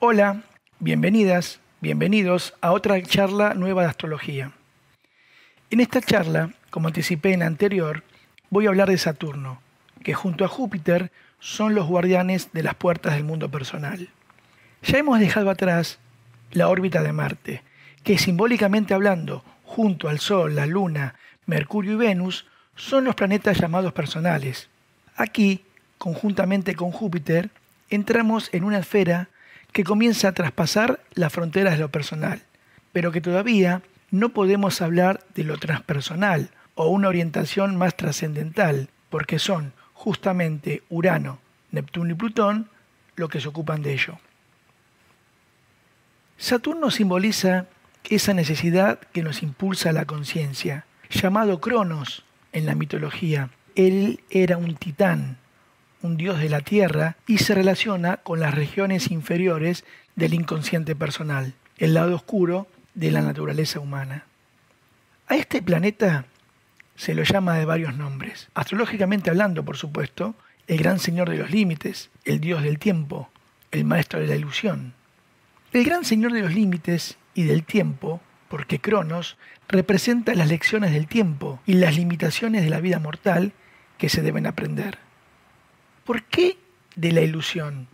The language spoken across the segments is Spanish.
Hola, bienvenidas, bienvenidos a otra charla nueva de astrología. En esta charla, como anticipé en la anterior, voy a hablar de Saturno, que junto a Júpiter son los guardianes de las puertas del mundo personal. Ya hemos dejado atrás la órbita de Marte, que simbólicamente hablando, junto al Sol, la Luna, Mercurio y Venus, son los planetas llamados personales. Aquí, conjuntamente con Júpiter, entramos en una esfera que comienza a traspasar las fronteras de lo personal, pero que todavía no podemos hablar de lo transpersonal o una orientación más trascendental, porque son justamente Urano, Neptuno y Plutón lo que se ocupan de ello. Saturno simboliza esa necesidad que nos impulsa a la conciencia, llamado Cronos en la mitología. Él era un titán, un dios de la tierra, y se relaciona con las regiones inferiores del inconsciente personal, el lado oscuro de la naturaleza humana. A este planeta se lo llama de varios nombres. Astrológicamente hablando, por supuesto, el gran señor de los límites, el dios del tiempo, el maestro de la ilusión. El gran señor de los límites y del tiempo, porque Cronos representa las lecciones del tiempo y las limitaciones de la vida mortal que se deben aprender. ¿Por qué de la ilusión?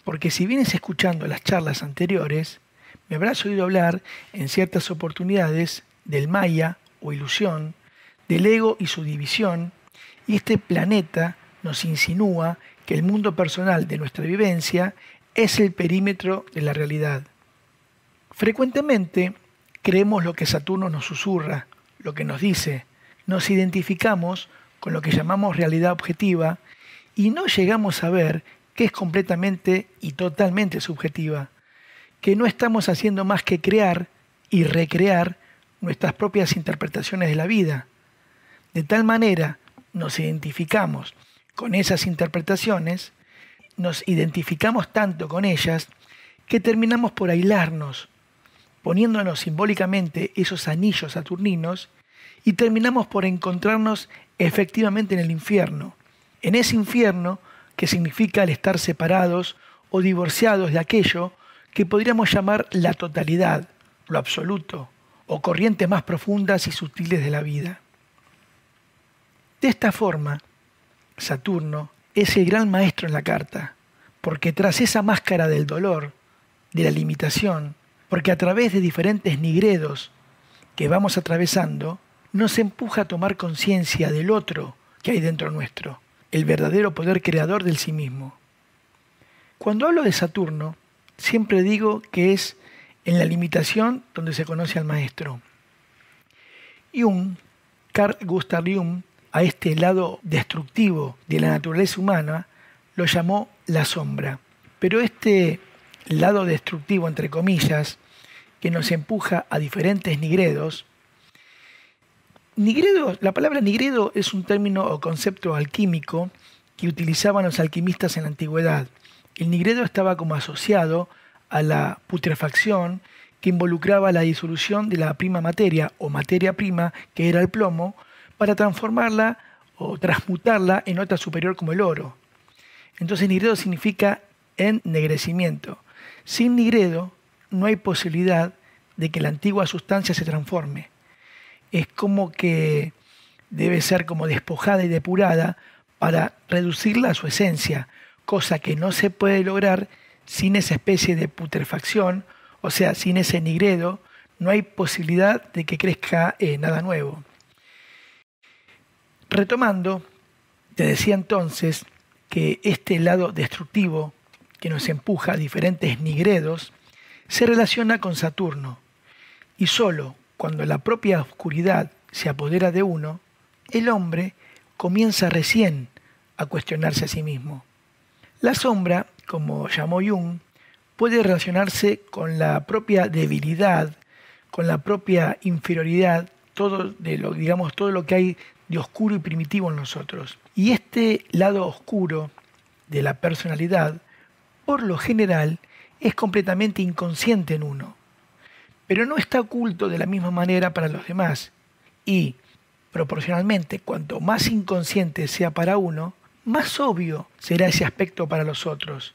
Porque si vienes escuchando las charlas anteriores, me habrás oído hablar en ciertas oportunidades del Maya o ilusión, del ego y su división, y este planeta nos insinúa que el mundo personal de nuestra vivencia es el perímetro de la realidad. Frecuentemente creemos lo que Saturno nos susurra, lo que nos dice, nos identificamos con lo que llamamos realidad objetiva y no llegamos a ver que es completamente y totalmente subjetiva, que no estamos haciendo más que crear y recrear nuestras propias interpretaciones de la vida. De tal manera nos identificamos con esas interpretaciones, nos identificamos tanto con ellas, que terminamos por aislarnos, poniéndonos simbólicamente esos anillos saturninos, y terminamos por encontrarnos efectivamente en el infierno. En ese infierno que significa el estar separados o divorciados de aquello que podríamos llamar la totalidad, lo absoluto, o corrientes más profundas y sutiles de la vida. De esta forma, Saturno es el gran maestro en la carta, porque tras esa máscara del dolor, de la limitación, porque a través de diferentes nigredos que vamos atravesando, nos empuja a tomar conciencia del otro que hay dentro nuestro, el verdadero poder creador del sí mismo. Cuando hablo de Saturno, siempre digo que es en la limitación donde se conoce al maestro. Carl Gustav Jung, a este lado destructivo de la naturaleza humana, lo llamó la sombra. Pero este lado destructivo, entre comillas, que nos empuja a diferentes nigredos. La palabra nigredo es un término o concepto alquímico que utilizaban los alquimistas en la antigüedad. El nigredo estaba como asociado a la putrefacción que involucraba la disolución de la prima materia o materia prima, que era el plomo, para transformarla o transmutarla en otra superior como el oro. Entonces nigredo significa ennegrecimiento. Sin nigredo no hay posibilidad de que la antigua sustancia se transforme. Es como que debe ser como despojada y depurada para reducirla a su esencia, cosa que no se puede lograr sin esa especie de putrefacción, o sea, sin ese nigredo, no hay posibilidad de que crezca nada nuevo. Retomando, te decía entonces que este lado destructivo que nos empuja a diferentes nigredos se relaciona con Saturno, y solo cuando la propia oscuridad se apodera de uno, el hombre comienza recién a cuestionarse a sí mismo. La sombra, como llamó Jung, puede relacionarse con la propia debilidad, con la propia inferioridad, todo lo que hay de oscuro y primitivo en nosotros. Y este lado oscuro de la personalidad, por lo general, es completamente inconsciente en uno, pero no está oculto de la misma manera para los demás. Y, proporcionalmente, cuanto más inconsciente sea para uno, más obvio será ese aspecto para los otros.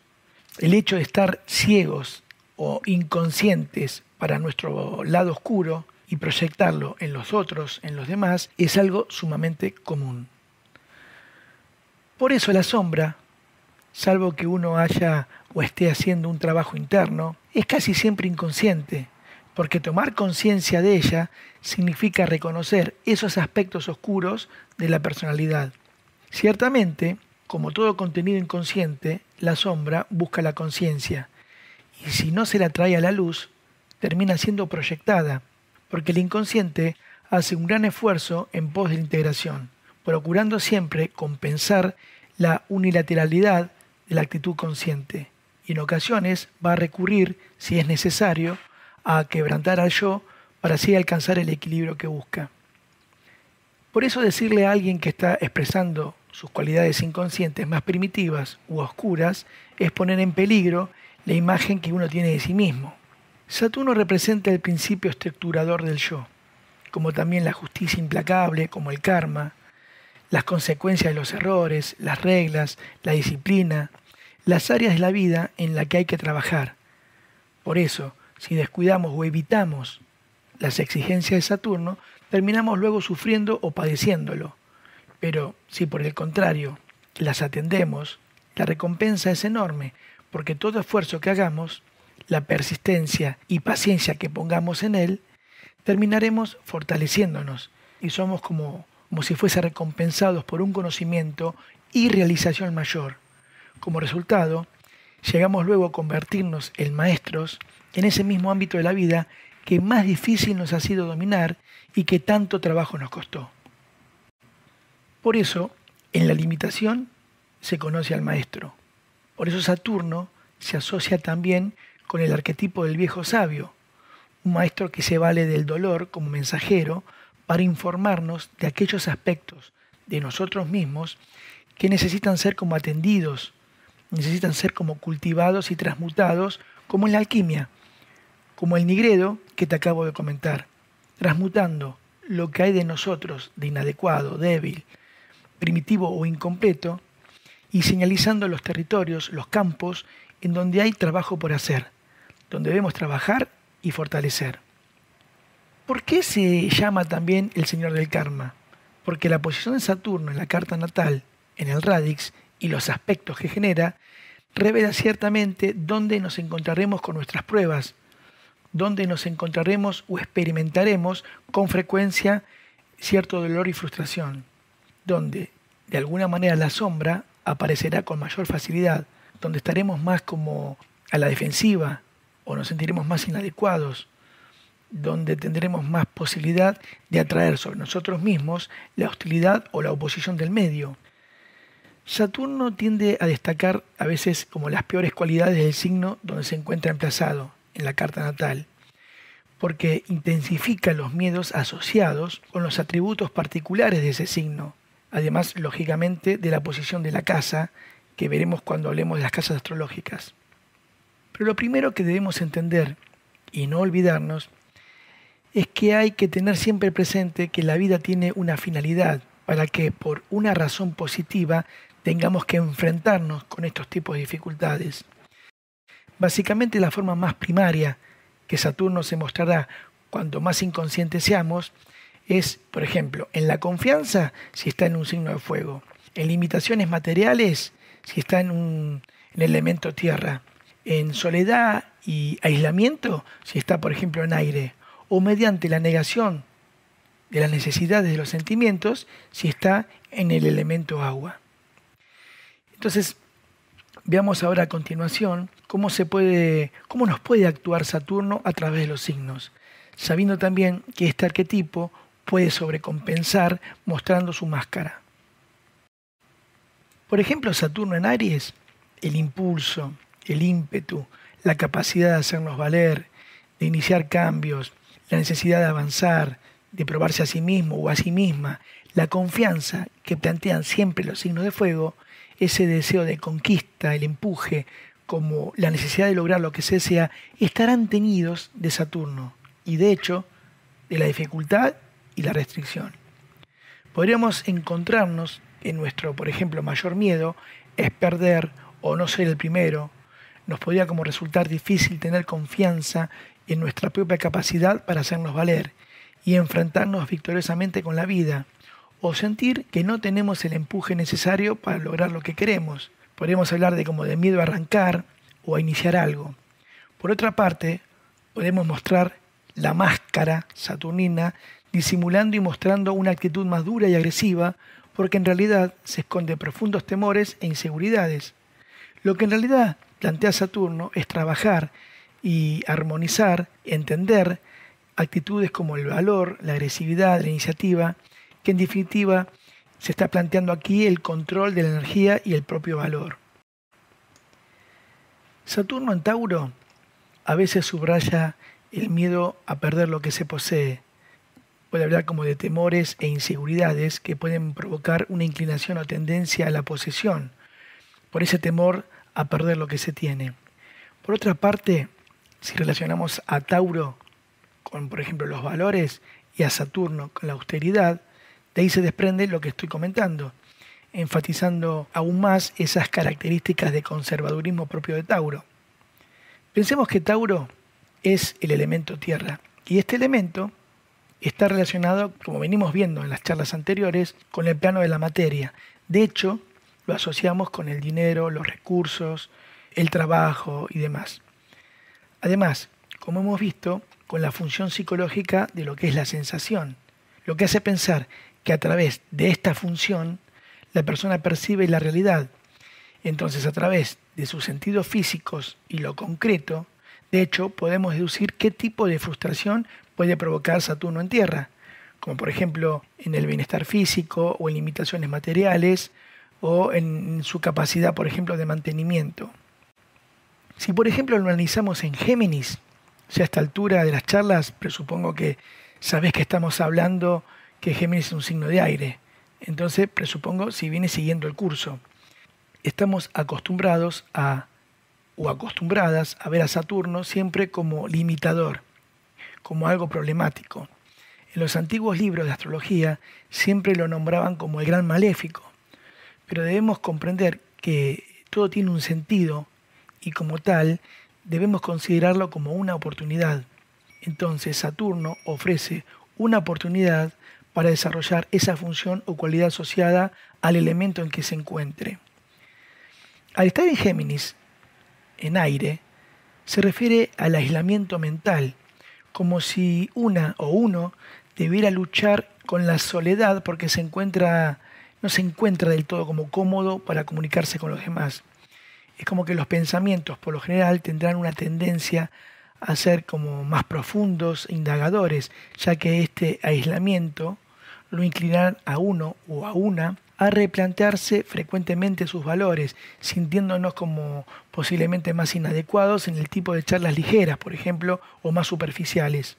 El hecho de estar ciegos o inconscientes para nuestro lado oscuro y proyectarlo en los otros, en los demás, es algo sumamente común. Por eso la sombra, salvo que uno haya o esté haciendo un trabajo interno, es casi siempre inconsciente, porque tomar conciencia de ella significa reconocer esos aspectos oscuros de la personalidad. Ciertamente, como todo contenido inconsciente, la sombra busca la conciencia, y si no se la trae a la luz, termina siendo proyectada, porque el inconsciente hace un gran esfuerzo en pos de la integración, procurando siempre compensar la unilateralidad de la actitud consciente, y en ocasiones va a recurrir, si es necesario, a quebrantar al yo para así alcanzar el equilibrio que busca. Por eso decirle a alguien que está expresando sus cualidades inconscientes más primitivas u oscuras es poner en peligro la imagen que uno tiene de sí mismo. Saturno representa el principio estructurador del yo, como también la justicia implacable, como el karma, las consecuencias de los errores, las reglas, la disciplina, las áreas de la vida en las que hay que trabajar. Por eso, si descuidamos o evitamos las exigencias de Saturno, terminamos luego sufriendo o padeciéndolo. Pero si por el contrario las atendemos, la recompensa es enorme, porque todo esfuerzo que hagamos, la persistencia y paciencia que pongamos en él, terminaremos fortaleciéndonos y somos como si fuese recompensados por un conocimiento y realización mayor. Como resultado, llegamos luego a convertirnos en maestros en ese mismo ámbito de la vida que más difícil nos ha sido dominar y que tanto trabajo nos costó. Por eso, en la limitación se conoce al maestro. Por eso Saturno se asocia también con el arquetipo del viejo sabio, un maestro que se vale del dolor como mensajero para informarnos de aquellos aspectos de nosotros mismos que necesitan ser como atendidos, necesitan ser como cultivados y transmutados, como en la alquimia, como el nigredo que te acabo de comentar, transmutando lo que hay de nosotros de inadecuado, débil, primitivo o incompleto, y señalizando los territorios, los campos en donde hay trabajo por hacer, donde debemos trabajar y fortalecer. ¿Por qué se llama también el Señor del Karma? Porque la posición de Saturno en la carta natal, en el radix, y los aspectos que genera, revela ciertamente dónde nos encontraremos con nuestras pruebas, dónde nos encontraremos o experimentaremos con frecuencia cierto dolor y frustración, donde de alguna manera la sombra aparecerá con mayor facilidad, donde estaremos más como a la defensiva o nos sentiremos más inadecuados, donde tendremos más posibilidad de atraer sobre nosotros mismos la hostilidad o la oposición del medio. Saturno tiende a destacar a veces como las peores cualidades del signo donde se encuentra emplazado en la carta natal, porque intensifica los miedos asociados con los atributos particulares de ese signo, además, lógicamente, de la posición de la casa, que veremos cuando hablemos de las casas astrológicas. Pero lo primero que debemos entender y no olvidarnos es que hay que tener siempre presente que la vida tiene una finalidad para que por una razón positiva tengamos que enfrentarnos con estos tipos de dificultades. Básicamente la forma más primaria que Saturno se mostrará cuanto más inconscientes seamos es, por ejemplo, en la confianza si está en un signo de fuego, en limitaciones materiales si está en un elemento tierra, en soledad y aislamiento si está, por ejemplo, en aire, o mediante la negación de las necesidades de los sentimientos si está en el elemento agua. Entonces, veamos ahora a continuación cómo nos puede actuar Saturno a través de los signos, sabiendo también que este arquetipo puede sobrecompensar mostrando su máscara. Por ejemplo, Saturno en Aries, el impulso, el ímpetu, la capacidad de hacernos valer, de iniciar cambios, la necesidad de avanzar, de probarse a sí mismo o a sí misma, la confianza que plantean siempre los signos de fuego, ese deseo de conquista, el empuje, como la necesidad de lograr lo que se desea, estarán teñidos de Saturno y de hecho de la dificultad y la restricción. Podríamos encontrarnos en nuestro, por ejemplo, mayor miedo es perder o no ser el primero, nos podría como resultar difícil tener confianza en nuestra propia capacidad para hacernos valer y enfrentarnos victoriosamente con la vida, o sentir que no tenemos el empuje necesario para lograr lo que queremos. Podemos hablar de como de miedo a arrancar o a iniciar algo. Por otra parte, podemos mostrar la máscara saturnina disimulando y mostrando una actitud más dura y agresiva porque en realidad se esconde profundos temores e inseguridades. Lo que en realidad plantea Saturno es trabajar y armonizar, entender actitudes como el valor, la agresividad, la iniciativa, que en definitiva se está planteando aquí el control de la energía y el propio valor. Saturno en Tauro a veces subraya el miedo a perder lo que se posee. Puede hablar como de temores e inseguridades que pueden provocar una inclinación o tendencia a la posesión, por ese temor a perder lo que se tiene. Por otra parte, si relacionamos a Tauro con, por ejemplo, los valores y a Saturno con la austeridad, de ahí se desprende lo que estoy comentando, enfatizando aún más esas características de conservadurismo propio de Tauro. Pensemos que Tauro es el elemento tierra y este elemento está relacionado, como venimos viendo en las charlas anteriores, con el plano de la materia. De hecho, lo asociamos con el dinero, los recursos, el trabajo y demás. Además, como hemos visto, con la función psicológica de lo que es la sensación, lo que hace pensar que a través de esta función la persona percibe la realidad. Entonces, a través de sus sentidos físicos y lo concreto, de hecho, podemos deducir qué tipo de frustración puede provocar Saturno en Tierra, como por ejemplo en el bienestar físico o en limitaciones materiales o en su capacidad, por ejemplo, de mantenimiento. Si por ejemplo lo analizamos en Géminis, ya a esta altura de las charlas, presupongo que sabés que estamos hablando que Géminis es un signo de aire. Entonces, presupongo, si viene siguiendo el curso, estamos acostumbrados o acostumbradas a ver a Saturno siempre como limitador, como algo problemático. En los antiguos libros de astrología siempre lo nombraban como el gran maléfico, pero debemos comprender que todo tiene un sentido y como tal debemos considerarlo como una oportunidad. Entonces Saturno ofrece una oportunidad para desarrollar esa función o cualidad asociada al elemento en que se encuentre. Al estar en Géminis, en aire, se refiere al aislamiento mental, como si una o uno debiera luchar con la soledad porque no se encuentra del todo como cómodo para comunicarse con los demás. Es como que los pensamientos, por lo general, tendrán una tendencia a ser como más profundos e indagadores, ya que este aislamiento lo inclinarán a uno o a una a replantearse frecuentemente sus valores, sintiéndonos como posiblemente más inadecuados en el tipo de charlas ligeras, por ejemplo, o más superficiales.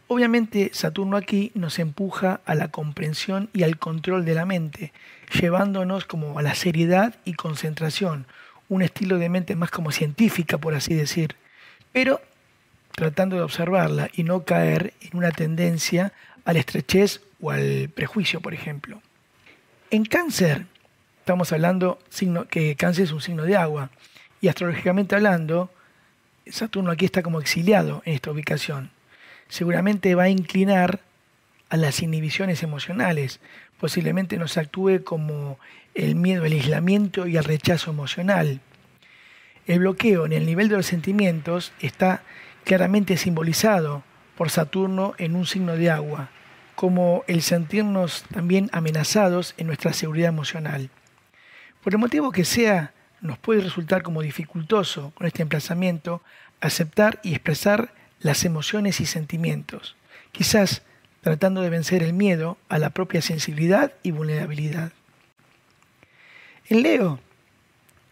Obviamente, Saturno aquí nos empuja a la comprensión y al control de la mente, llevándonos como a la seriedad y concentración, un estilo de mente más como científica, por así decir, pero tratando de observarla y no caer en una tendencia a la estrechez o al prejuicio, por ejemplo. En Cáncer, estamos hablando que Cáncer es un signo de agua, y astrológicamente hablando, Saturno aquí está como exiliado en esta ubicación. Seguramente va a inclinar a las inhibiciones emocionales, posiblemente nos actúe como el miedo al aislamiento y al rechazo emocional. El bloqueo en el nivel de los sentimientos está claramente simbolizado por Saturno en un signo de agua, como el sentirnos también amenazados en nuestra seguridad emocional. Por el motivo que sea, nos puede resultar como dificultoso con este emplazamiento aceptar y expresar las emociones y sentimientos, quizás tratando de vencer el miedo a la propia sensibilidad y vulnerabilidad. En Leo,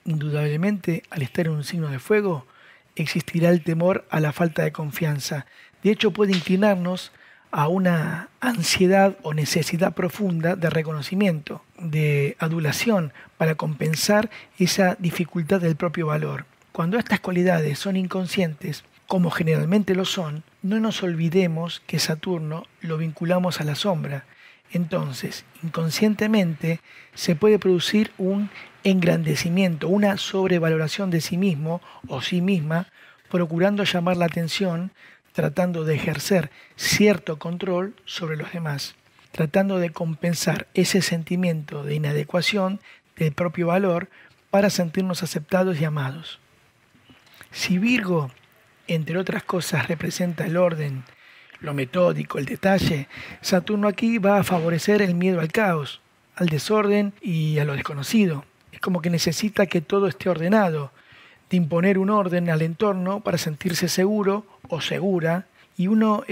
indudablemente, al estar en un signo de fuego, existirá el temor a la falta de confianza. De hecho, puede inclinarnos a una ansiedad o necesidad profunda de reconocimiento, de adulación, para compensar esa dificultad del propio valor. Cuando estas cualidades son inconscientes, como generalmente lo son, no nos olvidemos que Saturno lo vinculamos a la sombra, Entonces, inconscientemente se puede producir un engrandecimiento, una sobrevaloración de sí mismo o sí misma, procurando llamar la atención, tratando de ejercer cierto control sobre los demás, tratando de compensar ese sentimiento de inadecuación del propio valor para sentirnos aceptados y amados. Si Virgo, entre otras cosas, representa el orden, lo metódico, el detalle, Saturno aquí va a favorecer el miedo al caos, al desorden y a lo desconocido. Es como que necesita que todo esté ordenado, de imponer un orden al entorno para sentirse seguro o segura, y uno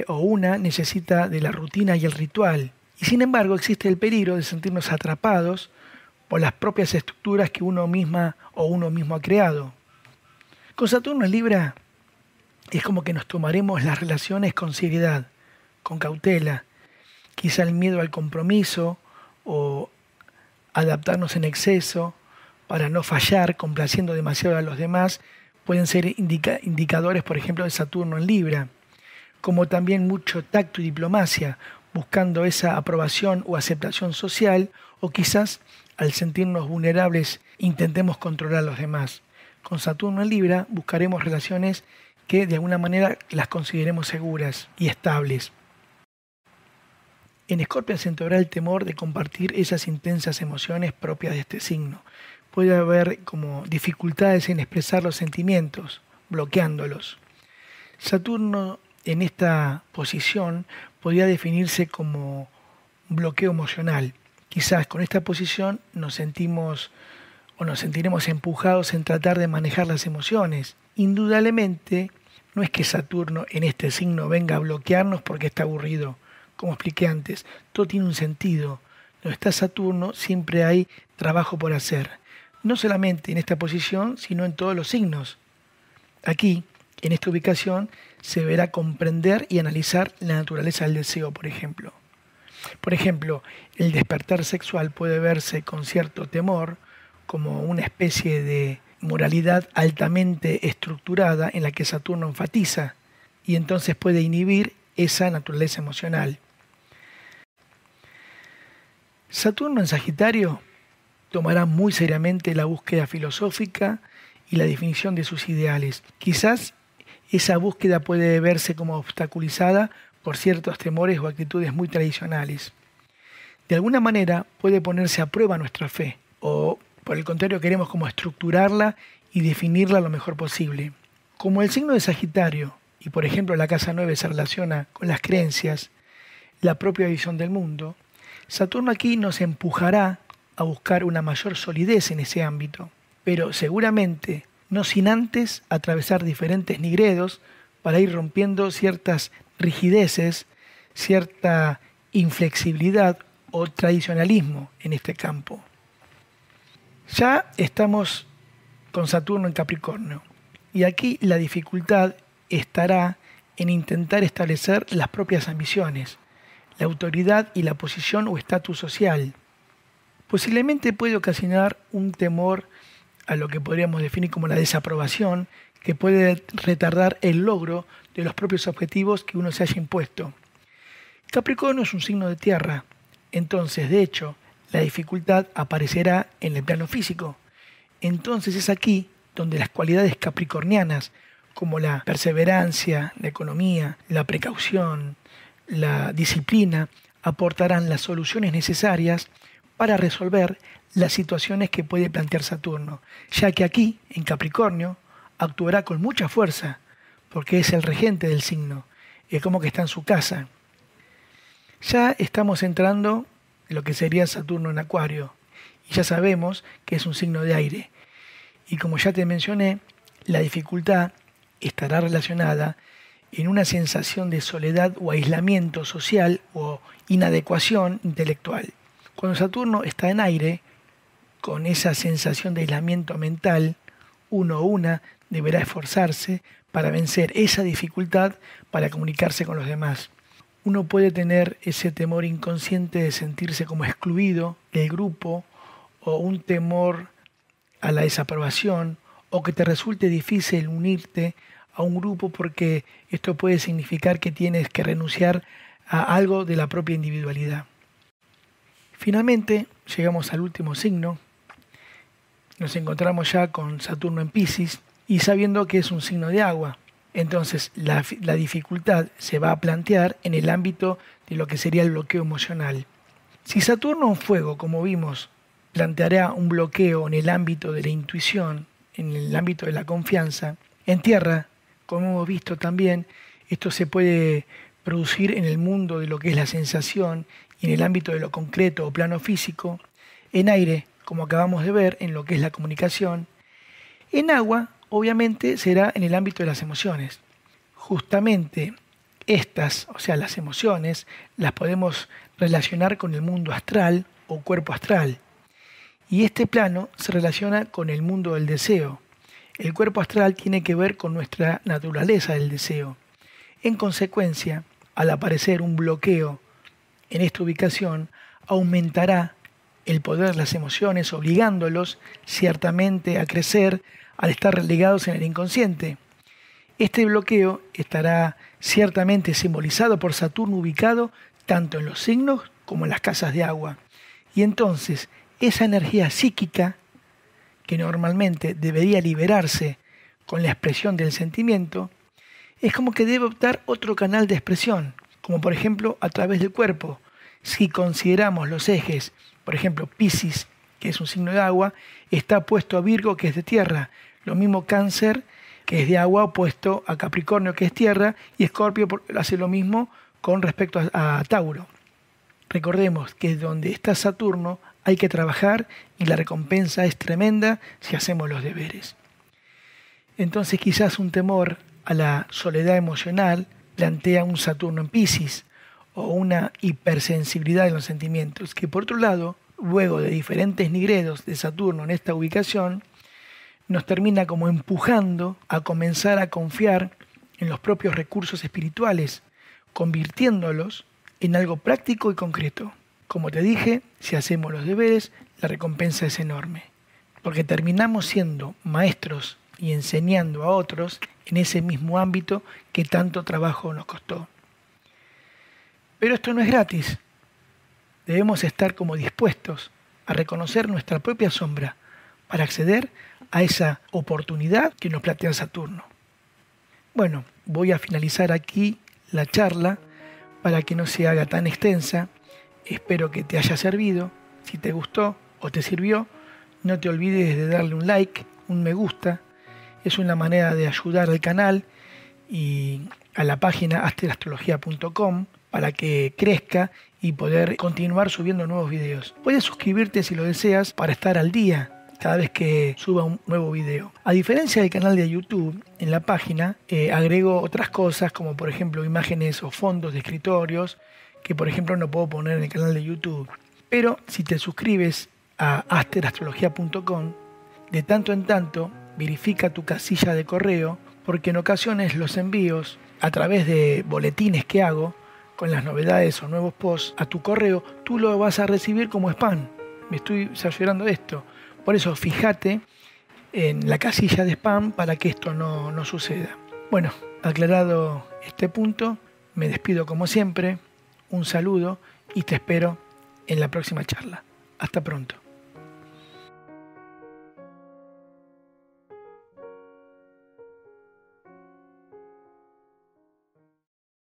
o una necesita de la rutina y el ritual. Y sin embargo existe el peligro de sentirnos atrapados por las propias estructuras que uno misma o uno mismo ha creado. Con Saturno en Libra es como que nos tomaremos las relaciones con seriedad, con cautela. Quizá el miedo al compromiso o adaptarnos en exceso para no fallar complaciendo demasiado a los demás pueden ser indicadores, por ejemplo, de Saturno en Libra. Como también mucho tacto y diplomacia, buscando esa aprobación o aceptación social, o quizás al sentirnos vulnerables intentemos controlar a los demás. Con Saturno en Libra buscaremos relaciones que de alguna manera las consideremos seguras y estables. En Escorpio acentuará el temor de compartir esas intensas emociones propias de este signo. Puede haber como dificultades en expresar los sentimientos, bloqueándolos. Saturno en esta posición podría definirse como un bloqueo emocional. Quizás con esta posición nos sentiremos empujados en tratar de manejar las emociones. Indudablemente, no es que Saturno en este signo venga a bloquearnos porque está aburrido. Como expliqué antes, todo tiene un sentido. Donde está Saturno siempre hay trabajo por hacer. No solamente en esta posición, sino en todos los signos. Aquí, en esta ubicación, se deberá comprender y analizar la naturaleza del deseo, por ejemplo. Por ejemplo, el despertar sexual puede verse con cierto temor como una especie de moralidad altamente estructurada en la que Saturno enfatiza y entonces puede inhibir esa naturaleza emocional. Saturno en Sagitario tomará muy seriamente la búsqueda filosófica y la definición de sus ideales. Quizás esa búsqueda puede verse como obstaculizada por ciertos temores o actitudes muy tradicionales. De alguna manera puede ponerse a prueba nuestra fe, o por el contrario queremos como estructurarla y definirla lo mejor posible. Como el signo de Sagitario, y por ejemplo la casa 9 se relaciona con las creencias, la propia visión del mundo, Saturno aquí nos empujará a buscar una mayor solidez en ese ámbito, pero seguramente no sin antes atravesar diferentes nigredos para ir rompiendo ciertas rigideces, cierta inflexibilidad o tradicionalismo en este campo. Ya estamos con Saturno en Capricornio y aquí la dificultad estará en intentar establecer las propias ambiciones, la autoridad y la posición o estatus social. Posiblemente puede ocasionar un temor a lo que podríamos definir como la desaprobación, que puede retardar el logro de los propios objetivos que uno se haya impuesto. Capricornio es un signo de tierra, entonces de hecho la dificultad aparecerá en el plano físico. Entonces es aquí donde las cualidades capricornianas, como la perseverancia, la economía, la precaución, la disciplina, aportarán las soluciones necesarias para resolver las situaciones que puede plantear Saturno, ya que aquí, en Capricornio, actuará con mucha fuerza, porque es el regente del signo, es como que está en su casa. Ya estamos entrando en lo que sería Saturno en Acuario, y ya sabemos que es un signo de aire. Y como ya te mencioné, la dificultad estará relacionada en una sensación de soledad o aislamiento social o inadecuación intelectual. Cuando Saturno está en aire, con esa sensación de aislamiento mental, uno o una deberá esforzarse para vencer esa dificultad para comunicarse con los demás. Uno puede tener ese temor inconsciente de sentirse como excluido del grupo o un temor a la desaprobación o que te resulte difícil unirte a un grupo porque esto puede significar que tienes que renunciar a algo de la propia individualidad. Finalmente, llegamos al último signo. Nos encontramos ya con Saturno en Piscis y sabiendo que es un signo de agua. Entonces, la dificultad se va a plantear en el ámbito de lo que sería el bloqueo emocional. Si Saturno en fuego, como vimos, planteará un bloqueo en el ámbito de la intuición, en el ámbito de la confianza, en tierra, como hemos visto también, esto se puede producir en el mundo de lo que es la sensación y en el ámbito de lo concreto o plano físico, en aire, como acabamos de ver, en lo que es la comunicación, en agua, obviamente, será en el ámbito de las emociones. Justamente estas, o sea, las emociones, las podemos relacionar con el mundo astral o cuerpo astral. Y este plano se relaciona con el mundo del deseo. El cuerpo astral tiene que ver con nuestra naturaleza del deseo. En consecuencia, al aparecer un bloqueo en esta ubicación, aumentará el poder de las emociones, obligándolos ciertamente a crecer al estar relegados en el inconsciente. Este bloqueo estará ciertamente simbolizado por Saturno ubicado tanto en los signos como en las casas de agua. Y entonces, esa energía psíquica, que normalmente debería liberarse con la expresión del sentimiento, es como que debe optar otro canal de expresión, como por ejemplo a través del cuerpo. Si consideramos los ejes, por ejemplo Piscis, que es un signo de agua, está opuesto a Virgo, que es de tierra. Lo mismo Cáncer, que es de agua, opuesto a Capricornio, que es tierra, y Escorpio hace lo mismo con respecto a Tauro. Recordemos que donde está Saturno hay que trabajar y la recompensa es tremenda si hacemos los deberes. Entonces quizás un temor a la soledad emocional plantea un Saturno en Piscis o una hipersensibilidad en los sentimientos, que por otro lado, luego de diferentes nigredos de Saturno en esta ubicación, nos termina como empujando a comenzar a confiar en los propios recursos espirituales, convirtiéndolos en algo práctico y concreto. Como te dije, si hacemos los deberes, la recompensa es enorme, porque terminamos siendo maestros y enseñando a otros en ese mismo ámbito que tanto trabajo nos costó. Pero esto no es gratis. Debemos estar como dispuestos a reconocer nuestra propia sombra para acceder a esa oportunidad que nos plantea Saturno. Bueno, voy a finalizar aquí la charla para que no se haga tan extensa. Espero que te haya servido. Si te gustó o te sirvió, no te olvides de darle un like, un me gusta. Es una manera de ayudar al canal y a la página asterastrologia.com para que crezca y poder continuar subiendo nuevos videos. Puedes suscribirte si lo deseas para estar al día cada vez que suba un nuevo video. A diferencia del canal de YouTube, en la página agrego otras cosas como por ejemplo imágenes o fondos de escritorios que por ejemplo no puedo poner en el canal de YouTube. Pero si te suscribes a asterastrologia.com, de tanto en tanto verifica tu casilla de correo, porque en ocasiones los envíos a través de boletines que hago con las novedades o nuevos posts a tu correo, tú lo vas a recibir como spam. Me estoy cerciorando de esto. Por eso fíjate en la casilla de spam para que esto no suceda. Bueno, aclarado este punto, me despido como siempre, un saludo y te espero en la próxima charla. Hasta pronto.